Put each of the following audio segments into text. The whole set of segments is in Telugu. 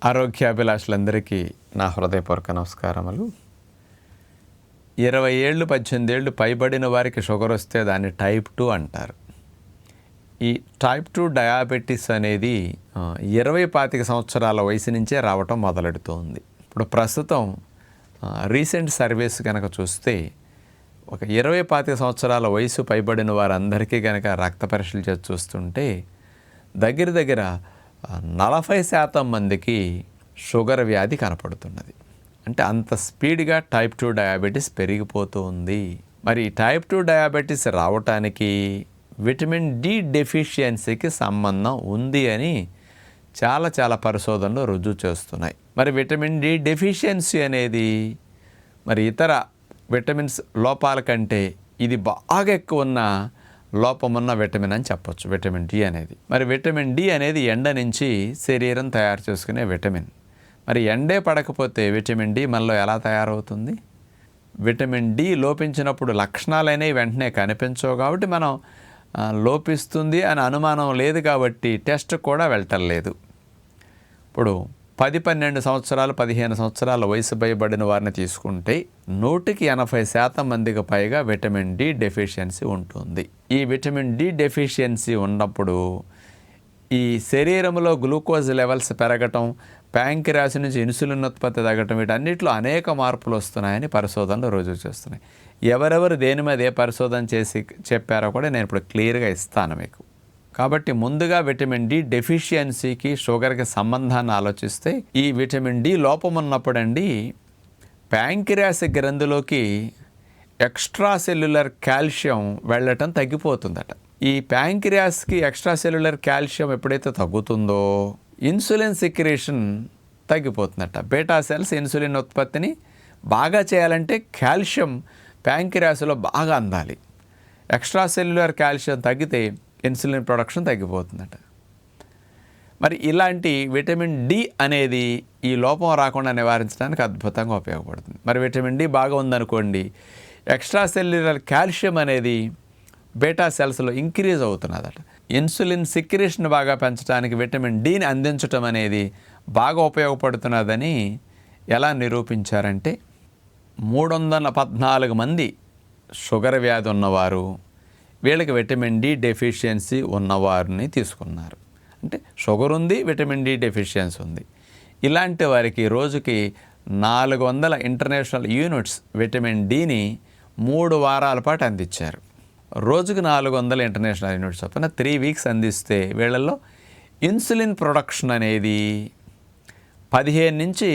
ఆరోగ్యాభిలాషులందరికీ నా హృదయపూర్వక నమస్కారములు. 20 ఏళ్ళు 18 ఏళ్ళు పైబడిన వారికి షుగర్ వస్తే దాన్ని టైప్ 2 అంటారు. ఈ టైప్ 2 డయాబెటీస్ అనేది 20-25 సంవత్సరాల వయసు నుంచే రావటం మొదలెడుతోంది. ఇప్పుడు ప్రస్తుతం రీసెంట్ సర్వేస్ కనుక చూస్తే ఒక 20-25 సంవత్సరాల వయసు పైబడిన వారందరికీ కనుక రక్త పరీక్షలు చేసి చూస్తుంటే దగ్గర 40% మందికి షుగర్ వ్యాధి కనపడుతున్నది. అంటే అంత స్పీడ్గా టైప్ 2 డయాబెటీస్ పెరిగిపోతూ ఉంది. మరి టైప్ 2 డయాబెటీస్ రావటానికి విటమిన్ డి డెఫిషియన్సీకి సంబంధం ఉంది అని చాలా పరిశోధనలు రుజువు చేస్తున్నాయి. మరి విటమిన్ డి డెఫిషియన్సీ అనేది మరి ఇతర విటమిన్స్ లోపాల కంటే ఇది బాగా ఎక్కువ ఉన్న లోపమున్న విటమిన్ అని చెప్పొచ్చు. విటమిన్ డి అనేది మరి విటమిన్ డి అనేది ఎండ నుంచి శరీరం తయారు చేసుకునే విటమిన్. మరి ఎండే పడకపోతే విటమిన్ డి మనలో ఎలా తయారవుతుంది? విటమిన్ డి లోపించినప్పుడు లక్షణాలు అనేవి వెంటనే కనిపించవు కాబట్టి మనం లోపిస్తుంది అని అనుమానం లేదు కాబట్టి టెస్ట్ కూడా వెళ్ళటలేదు. ఇప్పుడు 10-12 సంవత్సరాలు 15 సంవత్సరాల వయసు పైబడిన వారిని తీసుకుంటే 100% మందికి పైగా విటమిన్ డి డెఫిషియన్సీ ఉంటుంది. ఈ విటమిన్ డి డెఫిషియన్సీ ఉన్నప్పుడు ఈ శరీరంలో గ్లూకోజ్ లెవెల్స్ పెరగటం, ప్యాంక్రియాస్ నుంచి ఇన్సులిన్ ఉత్పత్తి తగ్గటం, వీటన్నిటిలో అనేక మార్పులు వస్తున్నాయని పరిశోధనలు రుజువు చేస్తున్నాయి. ఎవరెవరు దేని మీద ఏ పరిశోధన చేసి చెప్పారో కూడా నేను ఇప్పుడు క్లియర్గా ఇస్తాను మీకు. కాబట్టి ముందుగా విటమిన్ డి డెఫిషియన్సీకి షుగర్కి సంబంధాన్ని ఆలోచిస్తే ఈ విటమిన్ డి లోపం ఉన్నప్పుడండి ప్యాంక్రియాస్ గ్రంథిలోకి ఎక్స్ట్రా సెల్యులర్ కాల్షియం వెళ్ళటం తగ్గిపోతుందట. ఈ ప్యాంక్రియాస్కి ఎక్స్ట్రా సెల్యులర్ కాల్షియం ఎప్పుడైతే తగ్గుతుందో ఇన్సులిన్ సిక్రేషన్ తగ్గిపోతుందట. బీటా సెల్స్ ఇన్సులిన్ ఉత్పత్తిని బాగా చేయాలంటే కాల్షియం ప్యాంక్రియాస్లో బాగా అందాలి. ఎక్స్ట్రా సెల్యులర్ కాల్షియం తగ్గితే ఇన్సులిన్ ప్రొడక్షన్ తగ్గిపోతుందట. మరి ఇలాంటి విటమిన్ డి అనేది ఈ లోపం రాకుండా నివారించడానికి అద్భుతంగా ఉపయోగపడుతుంది. మరి విటమిన్ డి బాగా ఉందనుకోండి, ఎక్స్ట్రా సెల్యులర్ కాల్షియం అనేది బీటా సెల్స్లో ఇంక్రీజ్ అవుతున్నదట. ఇన్సులిన్ సిక్రేషన్ బాగా పెంచడానికి విటమిన్ డిని అందించటం అనేది బాగా ఉపయోగపడుతున్నదని ఎలా నిరూపించారంటే 314 మంది షుగర్ వ్యాధి ఉన్నవారు వీళ్ళకి విటమిన్ డి డెఫిషియన్సీ ఉన్నవారిని తీసుకున్నారు. అంటే షుగర్ ఉంది, విటమిన్ డి డెఫిషియన్సీ ఉంది. ఇలాంటి వారికి రోజుకి 400 ఇంటర్నేషనల్ యూనిట్స్ విటమిన్ డిని 3 వారాల పాటు అందించారు. రోజుకి 400 ఇంటర్నేషనల్ యూనిట్స్ చొప్పున 3 వీక్స్ అందిస్తే వీళ్ళల్లో ఇన్సులిన్ ప్రొడక్షన్ అనేది 15 నుంచి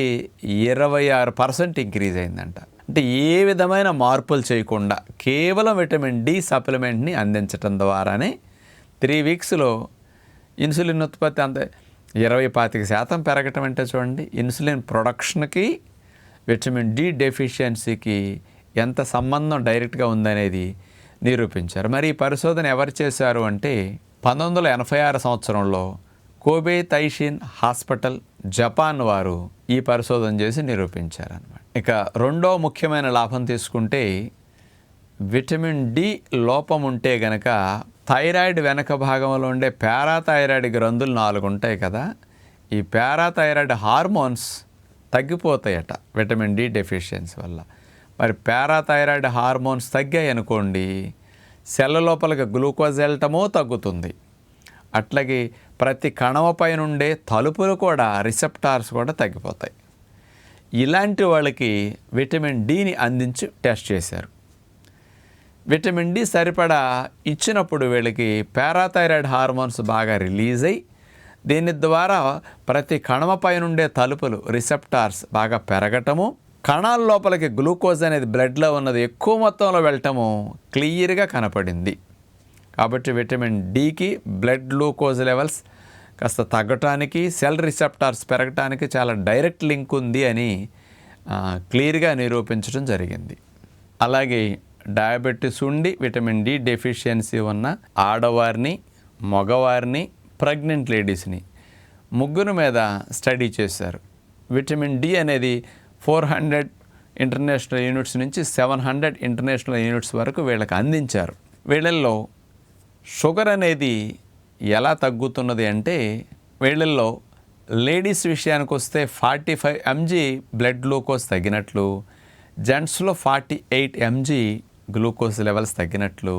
26% ఇంక్రీజ్ అయిందంట. అంటే ఏ విధమైన మార్పులు చేయకుండా కేవలం విటమిన్ డి సప్లిమెంట్ని అందించటం ద్వారానే 3 వీక్స్లో ఇన్సులిన్ ఉత్పత్తి అంతే 20-25% పెరగటం అంటే చూడండి. ఇన్సులిన్ ప్రొడక్షన్కి విటమిన్ డి డెఫిషియన్సీకి ఎంత సంబంధం డైరెక్ట్గా ఉందనేది నిరూపించారు. మరి ఈ పరిశోధన ఎవరు చేశారు అంటే 1986 సంవత్సరంలో కోబే తైషిన్ హాస్పిటల్ జపాన్ వారు ఈ పరిశోధన చేసి నిరూపించారన్నమాట. ఇక రెండో ముఖ్యమైన లాభం తీసుకుంటే విటమిన్ డి లోపం ఉంటే గనక థైరాయిడ్ వెనక భాగంలో ఉండే పారాథైరాయిడ్ గ్రంథులు 4 ఉంటాయి కదా, ఈ పారాథైరాయిడ్ హార్మోన్స్ తగ్గిపోతాయట విటమిన్ డి డెఫిషియన్సీ వల్ల. మరి పారాథైరాయిడ్ హార్మోన్స్ తగ్గాయి అనుకోండి, సెల్ లోపలికి గ్లూకోజ్ వెళ్ళటమో తగ్గుతుంది. అట్లాగే ప్రతి కణమపై నుండే తలుపులు కూడా రిసెప్టార్స్ కూడా తగ్గిపోతాయి. ఇలాంటి వాళ్ళకి విటమిన్ డిని అందించి టెస్ట్ చేశారు. విటమిన్ డి సరిపడా ఇచ్చినప్పుడు వీళ్ళకి పారాథైరాయిడ్ హార్మోన్స్ బాగా రిలీజ్ అయ్యి దీని ద్వారా ప్రతి కణమపై నుండే తలుపులు రిసెప్టార్స్ బాగా పెరగటము, కణాల లోపలికి గ్లూకోజ్ అనేది బ్లడ్లో ఉన్నది ఎక్కువ మొత్తంలో వెళ్ళటము క్లియర్గా కనపడింది. కాబట్టి విటమిన్ డికి బ్లడ్ గ్లూకోజ్ లెవెల్స్ కాస్త తగ్గటానికి, సెల్ రిసెప్టార్స్ పెరగటానికి చాలా డైరెక్ట్ లింక్ ఉంది అని క్లియర్గా నిరూపించడం జరిగింది. అలాగే డయాబెటీస్ ఉండి విటమిన్ డి డెఫిషియన్సీ ఉన్న ఆడవారిని, మగవారిని, ప్రెగ్నెంట్ లేడీస్ని ముగ్గురు మీద స్టడీ చేశారు. విటమిన్ డి అనేది 400 ఇంటర్నేషనల్ యూనిట్స్ నుంచి 700 ఇంటర్నేషనల్ యూనిట్స్ వరకు వీళ్ళకి అందించారు. వీళ్ళల్లో షుగర్ అనేది ఎలా తగ్గుతున్నది అంటే వీళ్ళల్లో లేడీస్ విషయానికి వస్తే 45 mg బ్లడ్ గ్లూకోజ్ తగ్గినట్లు, జెంట్స్లో 48 mg గ్లూకోజ్ లెవెల్స్ తగ్గినట్లు,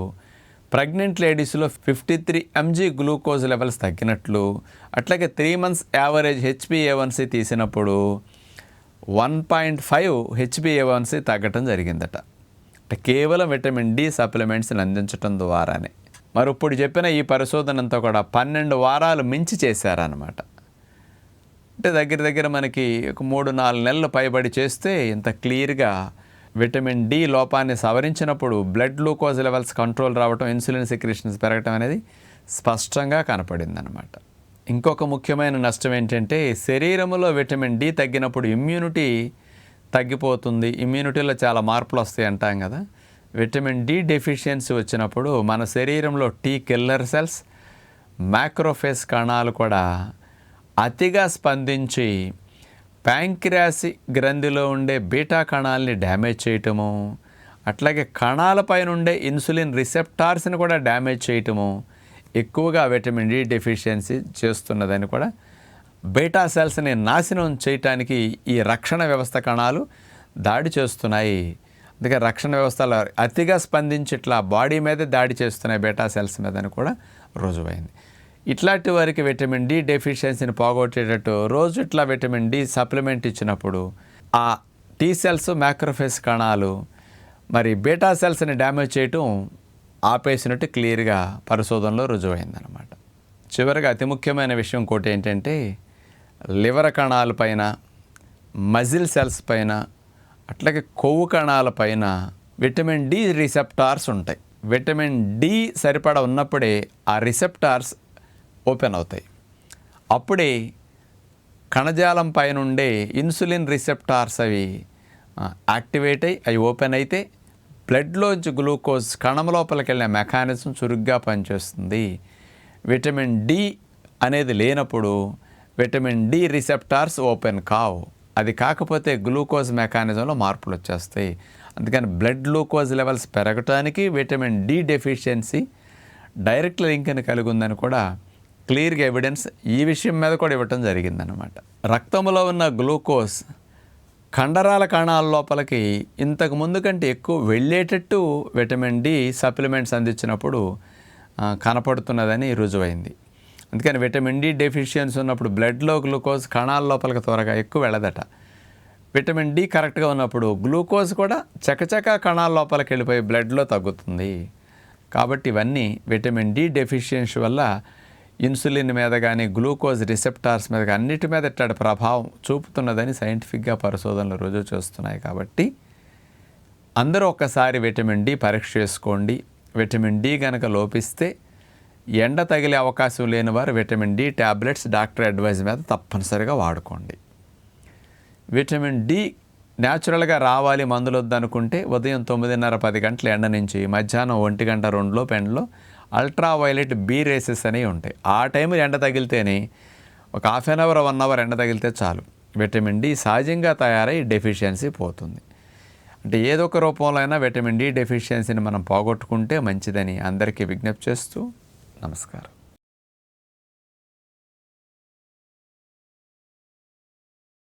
ప్రెగ్నెంట్ లేడీస్లో 53 mg గ్లూకోజ్ లెవెల్స్ తగ్గినట్లు, అట్లాగే 3 months యావరేజ్ HbA1c తీసినప్పుడు 1.5 HbA1c తగ్గటం జరిగిందట. అంటే కేవలం విటమిన్ డి సప్లిమెంట్స్ని అందించడం ద్వారానే. మరి ఇప్పుడు చెప్పిన ఈ పరిశోధన అంతా కూడా 12 వారాలు మించి చేశారన్నమాట. అంటే దగ్గర దగ్గర మనకి ఒక 3-4 నెలలు పైబడి చేస్తే ఇంత క్లియర్గా విటమిన్ డి లోపాన్ని సవరించినప్పుడు బ్లడ్ గ్లూకోజ్ లెవెల్స్ కంట్రోల్ రావటం, ఇన్సులిన్ సెక్రెషన్స్ పెరగటం అనేది స్పష్టంగా కనపడిందనమాట. ఇంకొక ముఖ్యమైన నష్టం ఏంటంటే శరీరంలో విటమిన్ డి తగ్గినప్పుడు ఇమ్యూనిటీ తగ్గిపోతుంది, ఇమ్యూనిటీలో చాలా మార్పులు వస్తాయి అంటాం కదా. విటమిన్ డి డెఫిషియన్సీ వచ్చినప్పుడు మన శరీరంలో టీ కిల్లర్ సెల్స్, మ్యాక్రోఫేజ్ కణాలు కూడా అతిగా స్పందించి ప్యాంక్రియాసి గ్రంథిలో ఉండే బీటా కణాలని డ్యామేజ్ చేయటము, అట్లాగే కణాలపైన ఉండే ఇన్సులిన్ రిసెప్టార్స్ని కూడా డ్యామేజ్ చేయటము ఎక్కువగా విటమిన్ డి డెఫిషియన్సీ చేస్తున్నదని కూడా, బీటా సెల్స్ని నాశనం చేయటానికి ఈ రక్షణ వ్యవస్థ కణాలు దాడి చేస్తున్నాయి. అందుకే రక్షణ వ్యవస్థలో అతిగా స్పందించి ఇట్లా బాడీ మీదే దాడి చేస్తున్నాయి బీటా సెల్స్ మీద అని కూడా రుజువైంది. ఇట్లాంటి వారికి విటమిన్ డి డెఫిషియన్సీని పోగొట్టేటట్టు రోజు ఇట్లా విటమిన్ డి సప్లిమెంట్ ఇచ్చినప్పుడు ఆ టీ సెల్స్, మ్యాక్రోఫేజ్ కణాలు మరి బీటా సెల్స్ని డ్యామేజ్ చేయటం ఆపేసినట్టు క్లియర్గా పరిశోధనలో రుజువైందనమాట. చివరిగా అతి ముఖ్యమైన విషయం ఇంకోటి ఏంటంటే లివర్ కణాల పైన, మజిల్ సెల్స్ పైన, అట్లాగే కొవ్వు కణాల పైన విటమిన్ డి రిసెప్టార్స్ ఉంటాయి. విటమిన్ డి సరిపడా ఉన్నప్పుడే ఆ రిసెప్టార్స్ ఓపెన్ అవుతాయి. అప్పుడే కణజాలం పైన ఉండే ఇన్సులిన్ రిసెప్టార్స్ అవి యాక్టివేట్ అయ్యి అవి ఓపెన్ అయితే బ్లడ్లోంచి గ్లూకోజ్ కణం లోపలికి వెళ్ళిన మెకానిజం చురుగ్గా పనిచేస్తుంది. విటమిన్ డి అనేది లేనప్పుడు విటమిన్ డి రిసెప్టార్స్ ఓపెన్ కావు. అది కాకపోతే గ్లూకోజ్ మెకానిజంలో మార్పులు వచ్చేస్తాయి. అందుకని బ్లడ్ గ్లూకోజ్ లెవెల్స్ పెరగటానికి విటమిన్ డి డెఫిషియన్సీ డైరెక్ట్ లింక్ని కలిగి ఉందని కూడా క్లియర్గా ఎవిడెన్స్ ఈ విషయం మీద కూడా ఇవ్వటం జరిగిందనమాట. రక్తంలో ఉన్న గ్లూకోజ్ కండరాల కణాల లోపలికి ఇంతకు ముందు కంటే ఎక్కువ వెళ్ళేటట్టు విటమిన్ డి సప్లిమెంట్స్ అందించినప్పుడు కనపడుతున్నదని రుజువైంది. అందుకని విటమిన్ డి డెఫిషియన్సీ ఉన్నప్పుడు బ్లడ్లో గ్లూకోజ్ కణాల లోపలికి త్వరగా ఎక్కువ వెళ్ళదట. విటమిన్ డి కరెక్ట్గా ఉన్నప్పుడు గ్లూకోజ్ కూడా చకచకా కణాల లోపలికి వెళ్ళిపోయి బ్లడ్లో తగ్గుతుంది. కాబట్టి ఇవన్నీ విటమిన్ డి డెఫిషియన్సీ వల్ల ఇన్సులిన్ మీద కానీ గ్లూకోజ్ రిసెప్టార్స్ మీద కానీ అన్నిటి మీద ఇట్లాంటి ప్రభావం చూపుతున్నదని సైంటిఫిక్గా పరిశోధనలు రుజువు చేస్తున్నాయి. కాబట్టి అందరూ ఒక్కసారి విటమిన్ డి పరీక్ష చేసుకోండి. విటమిన్ డి కనుక లోపిస్తే ఎండ తగిలే అవకాశం లేని వారు vitamin D tablets doctor advise మీద తప్పనిసరిగా వాడుకోండి. విటమిన్ డి న్యాచురల్గా రావాలి మందులు వద్దనుకుంటే ఉదయం 9:30-10 గంటల ఎండ నుంచి మధ్యాహ్నం 1 గంట 2 ఎండలో అల్ట్రా వైలెట్ బీ రేసెస్ అనేవి ఉంటాయి. ఆ టైంలో ఎండ తగిలితేనే ఒక హాఫ్ అన్ అవర్ 1 అవర్ ఎండ తగిలితే చాలు విటమిన్ డి సహజంగా తయారై డెఫిషియన్సీ పోతుంది. అంటే ఏదో ఒక రూపంలో అయినా విటమిన్ డి డెఫిషియన్సీని మనం పోగొట్టుకుంటే మంచిదని అందరికీ విజ్ఞప్తి చేస్తూ నమస్కారం.